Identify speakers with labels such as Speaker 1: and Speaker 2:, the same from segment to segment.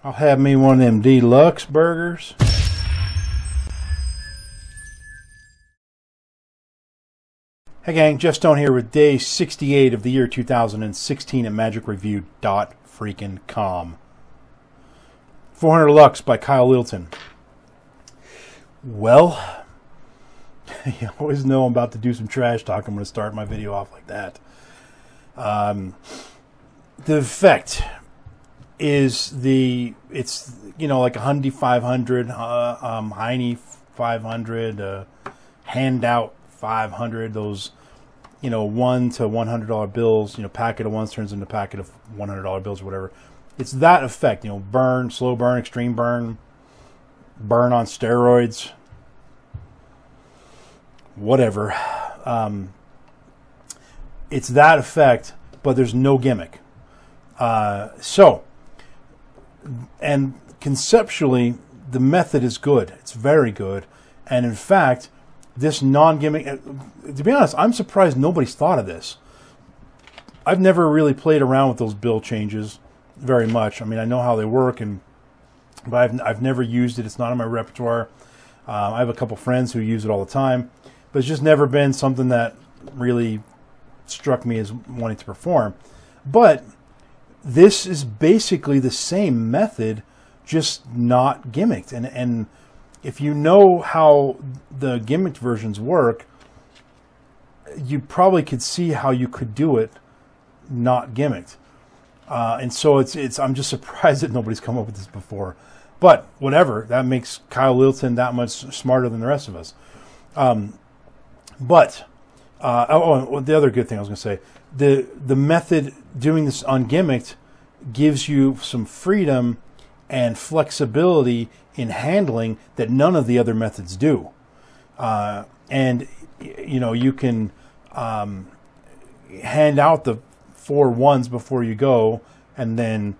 Speaker 1: I'll have me one of them deluxe burgers. Hey gang, Jeff Stone here with day 68 of the year 2016 at magicreview.freaking.com. 400 Lux by Kyle Littleton. Well, you always know I'm about to do some trash talk. I'm going to start my video off like that. The effect is it's like a Hundy 500, Heine 500, Handout 500, those $1 to $100 bills, packet of ones turns into a packet of $100 bills or whatever. It's that effect, burn, slow burn, extreme burn, burn on steroids, whatever. It's that effect, but there's no gimmick. And conceptually, the method is good. It's very good. And in fact, this non-gimmick, to be honest, I'm surprised nobody's thought of this. I've never really played around with those bill changes very much. I mean, I know how they work, but I've never used it. It's not in my repertoire. I have a couple friends who use it all the time, but it's just never been something that really struck me as wanting to perform. But this is basically the same method, just not gimmicked. And if you know how the gimmicked versions work, you probably could see how you could do it not gimmicked. And so I'm just surprised that nobody's come up with this before. But whatever, that makes Kyle Littleton that much smarter than the rest of us. The other good thing I was going to say, the method doing this ungimmicked gives you some freedom and flexibility in handling that none of the other methods do. And you can hand out the 4 ones before you go, and then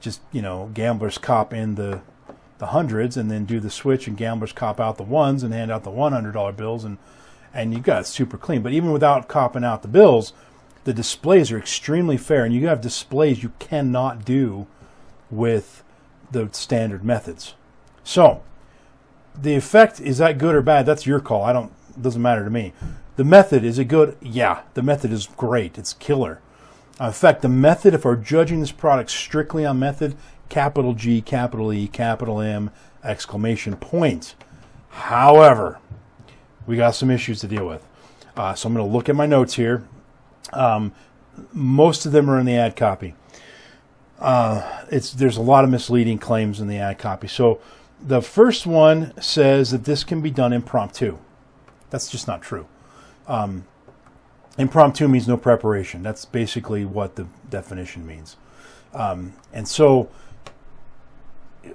Speaker 1: just gamblers cop in the hundreds, and then do the switch and gamblers cop out the ones and hand out the $100 bills, and you got it super clean. But even without copping out the bills, the displays are extremely fair, and you have displays you cannot do with the standard methods. So the effect, is that good or bad? That's your call. It doesn't matter to me. The method, is it good? Yeah, the method is great. It's killer. In fact, the method, if we're judging this product strictly on method, capital G, capital E, capital M, exclamation point. However, we got some issues to deal with. So I'm going to look at my notes here. Most of them are in the ad copy. There's a lot of misleading claims in the ad copy. So the first one says that this can be done impromptu. That's just not true. Impromptu means no preparation. That's basically what the definition means. And so,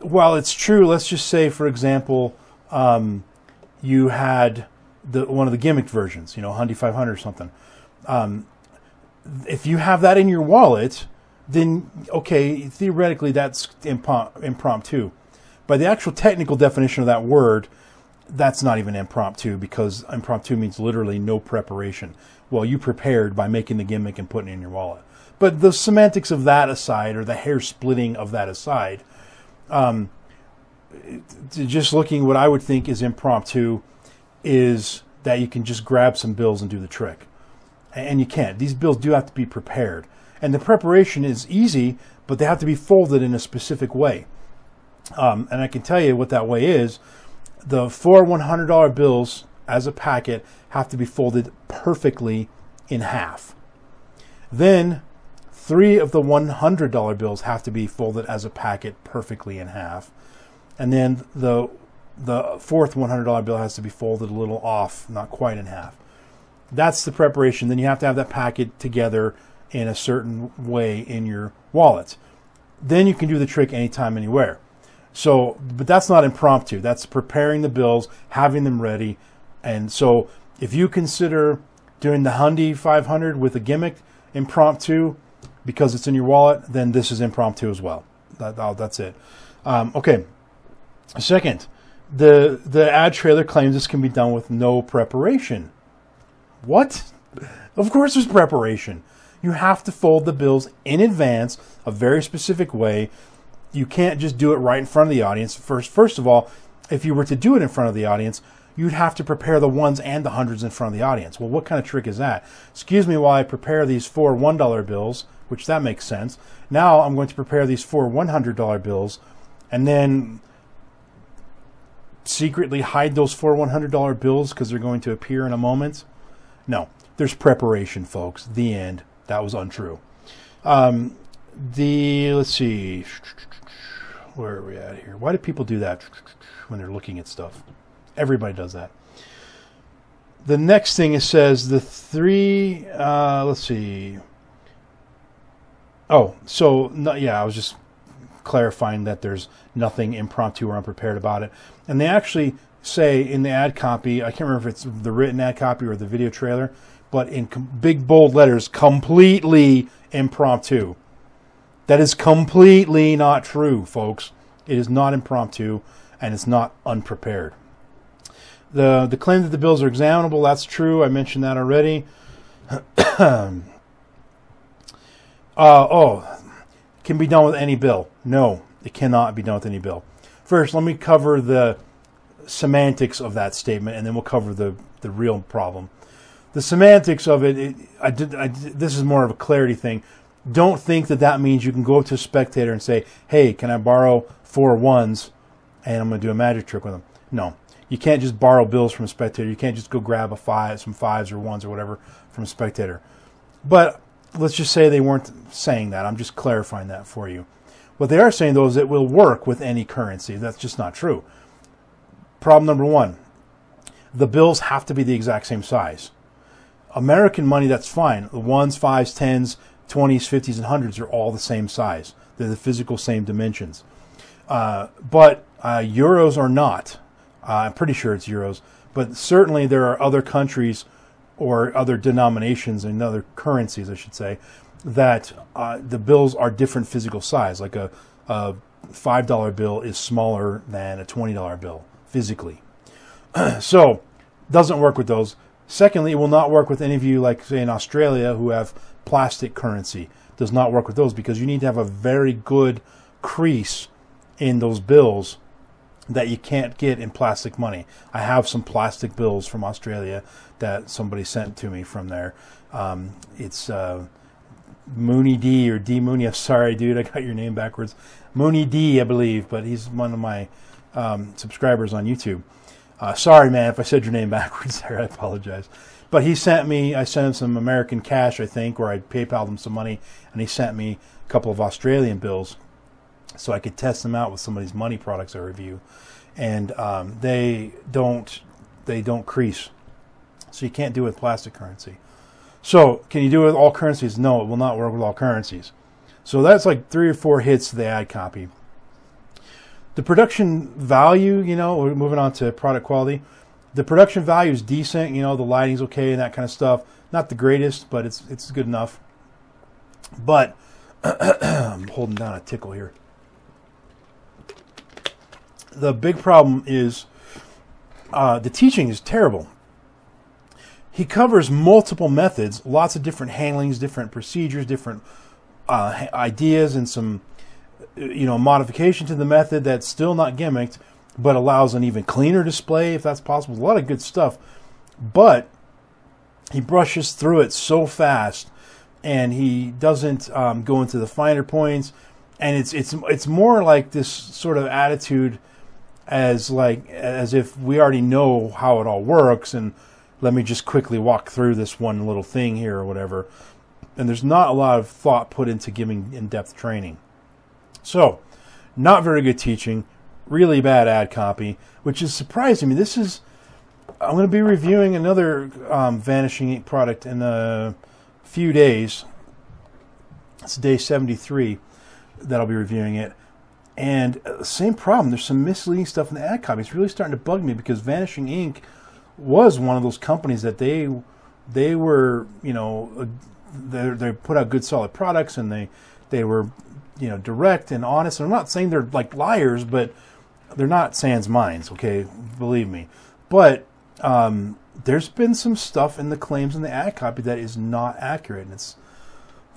Speaker 1: while it's true, let's just say, for example, you had one of the gimmicked versions, Hundy 500 or something. If you have that in your wallet, then okay, theoretically that's impromptu. By the actual technical definition of that word, that's not even impromptu, because impromptu means literally no preparation. Well, you prepared by making the gimmick and putting it in your wallet. But the semantics of that aside, or the hair splitting of that aside, just looking, what I would think is impromptu is that you can just grab some bills and do the trick. And you can't. These bills do have to be prepared. And the preparation is easy, but they have to be folded in a specific way. And I can tell you what that way is. The 4 $100 bills as a packet have to be folded perfectly in half. Then 3 of the $100 bills have to be folded as a packet perfectly in half. And then the 4th $100 bill has to be folded a little off, not quite in half. That's the preparation. Then you have to have that packet together in a certain way in your wallet. Then you can do the trick anytime, anywhere. So, but that's not impromptu. That's preparing the bills, having them ready. And so if you consider doing the Hundy 500 with a gimmick impromptu because it's in your wallet, then this is impromptu as well. That's it. Okay. Second, the ad trailer claims this can be done with no preparation. What? Of course there's preparation. You have to fold the bills in advance, a very specific way. You can't just do it right in front of the audience. First of all, if you were to do it in front of the audience, you'd have to prepare the ones and the hundreds in front of the audience. Well, what kind of trick is that? Excuse me while I prepare these 4 $1 bills, which that makes sense. Now I'm going to prepare these 4 $100 bills and then secretly hide those 4 $100 bills because they're going to appear in a moment. No, there's preparation, folks. The end. That was untrue. Let's see. Where are we at here? Why do people do that when they're looking at stuff? Everybody does that. The next thing it says the 3, let's see. Oh, so, no, yeah, I was just clarifying that there's nothing impromptu or unprepared about it. And they actually say in the ad copy, I can't remember if it's the written ad copy or the video trailer, but in big bold letters, completely impromptu. That is completely not true, folks. It is not impromptu, and it's not unprepared. The claim that the bills are examinable, that's true. I mentioned that already. Can be done with any bill. No, it cannot be done with any bill. First, let me cover the semantics of that statement, and then we'll cover the real problem. The semantics of it, this is more of a clarity thing. Don't think that means you can go up to a spectator and say, hey, can I borrow 4 ones, and I'm going to do a magic trick with them. No. You can't just borrow bills from a spectator. You can't just go grab some 5s or 1s or whatever from a spectator. But let's just say they weren't saying that. I'm just clarifying that for you. What they are saying, though, is it will work with any currency. That's just not true. Problem number 1. The bills have to be the exact same size. American money, that's fine. The 1s, 5s, 10s, 20s, 50s, and 100s are all the same size. They're the physical same dimensions. But euros are not. I'm pretty sure it's euros. But certainly there are other countries or other denominations and other currencies, I should say, that the bills are different physical size. Like a $5 bill is smaller than a $20 bill physically. So doesn't work with those. Secondly, it will not work with any of you, like, say, in Australia, who have plastic currency. Does not work with those because you need to have a very good crease in those bills that you can't get in plastic money. I have some plastic bills from Australia that somebody sent to me from there. It's Mooney D or D Mooney. I'm sorry, dude, I got your name backwards. Mooney D, I believe, but he's one of my subscribers on YouTube. Sorry, man, if I said your name backwards there, I apologize. But he sent me, I sent him some American cash, I think, or I PayPal'd him some money, and he sent me a couple of Australian bills so I could test them out with some of these money products I review. And they don't crease. So you can't do it with plastic currency. So can you do it with all currencies? No, it will not work with all currencies. So that's like 3 or 4 hits to the ad copy. The production value, we're moving on to product quality. The production value is decent, the lighting's okay and that kind of stuff. Not the greatest, but it's good enough. But I'm holding down a tickle here. The big problem is the teaching is terrible. He covers multiple methods, lots of different handlings, different procedures, different ideas, and some modification to the method that's still not gimmicked, but allows an even cleaner display if that's possible. A lot of good stuff, but he brushes through it so fast, and he doesn't go into the finer points. And it's more like this sort of attitude as if we already know how it all works, and let me just quickly walk through this one little thing here or whatever. And there's not a lot of thought put into giving in-depth training. So, not very good teaching, really bad ad copy, which is surprising me. I'm going to be reviewing another Vanishing Ink product in a few days. It's day 73 that I'll be reviewing it. And same problem. There's some misleading stuff in the ad copy. It's really starting to bug me because Vanishing Ink was one of those companies that they were, they put out good solid products, and they were, direct and honest. And I'm not saying they're like liars, but they're not sans minds, okay? Believe me. But there's been some stuff in the claims in the ad copy that is not accurate, and it's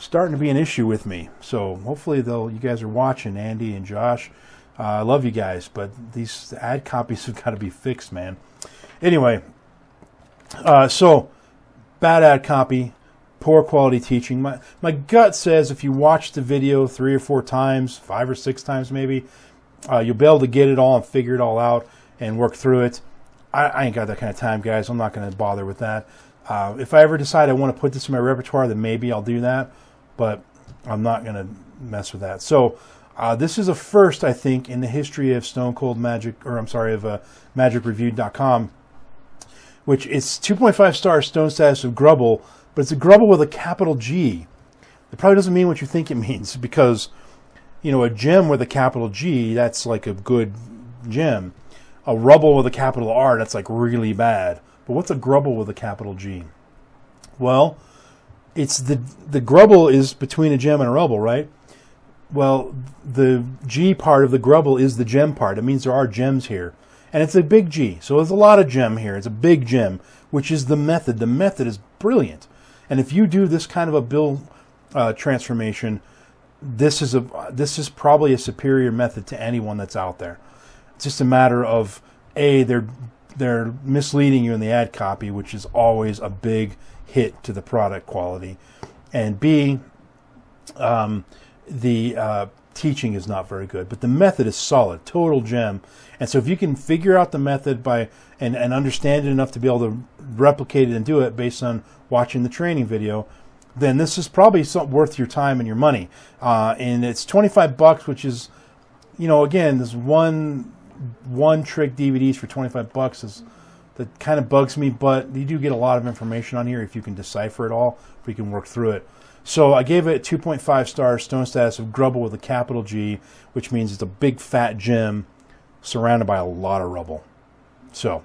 Speaker 1: starting to be an issue with me. So hopefully you guys are watching, Andy and Josh. I love you guys, but these ad copies have got to be fixed, man. Anyway, so bad ad copy, poor quality teaching. My gut says if you watch the video 3 or 4 times, 5 or 6 times maybe, you'll be able to get it all and figure it all out and work through it. I ain't got that kind of time, guys. I'm not going to bother with that. If I ever decide I want to put this in my repertoire, then maybe I'll do that, but I'm not going to mess with that. So this is a first, I think, in the history of Stone Cold Magic, or I'm sorry, of MagicReviewed.com, which is 2.5 stars Stone Status of Grubble, but it's a Grubble with a capital G. It probably doesn't mean what you think it means, because, you know, a gem with a capital G, that's like a good gem. A rubble with a capital R, that's like really bad. But what's a grubble with a capital G? Well, it's the grubble is between a gem and a rubble, right? Well, the G part of the grubble is the gem part. It means there are gems here. And it's a big G. So there's a lot of gem here. It's a big gem, which is the method. The method is brilliant. And if you do this kind of a bill transformation, this is probably a superior method to anyone that's out there. It's just a matter of, A, they're misleading you in the ad copy, which is always a big hit to the product quality. And B, the teaching is not very good. But the method is solid, total gem. And so if you can figure out the method and understand it enough to be able to replicate it and do it based on watching the training video, then this is probably something worth your time and your money. And it's $25, which is, you know, again, this one trick DVDs for $25 is that kind of bugs me, but you do get a lot of information on here if you can decipher it all, if you can work through it. So I gave it 2.5 stars Stone Status of Grubble with a capital G, which means it's a big fat gem surrounded by a lot of rubble. So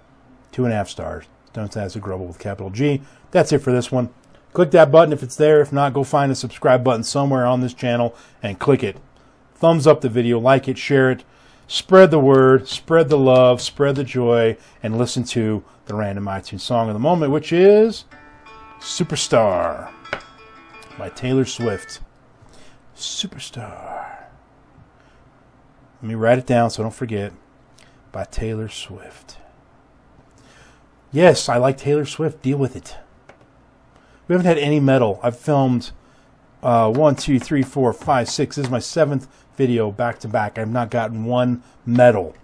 Speaker 1: 2.5 stars Stone Status of Grubble with capital G. That's it for this one. Click that button if it's there. If not, go find the subscribe button somewhere on this channel and click it. Thumbs up the video, like it, share it. Spread the word, spread the love, spread the joy, and listen to the random iTunes song of the moment, which is Superstar by Taylor Swift. Superstar. Let me write it down so I don't forget. By Taylor Swift. Yes, I like Taylor Swift. Deal with it. We haven't had any metal. I've filmed 1, 2, 3, 4, 5, 6. This is my 7th video back to back. I've not gotten one medal.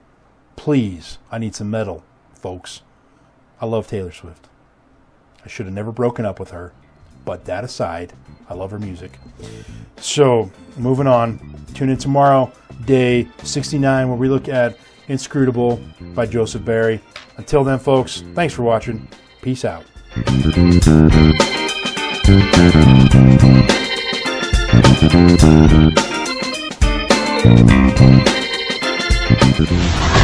Speaker 1: Please, I need some metal, folks. I love Taylor Swift. I should have never broken up with her, but that aside, I love her music. So, moving on. Tune in tomorrow, day 69, where we look at Inscrutable by Joseph Barry. Until then, folks, thanks for watching. Peace out. Thank you.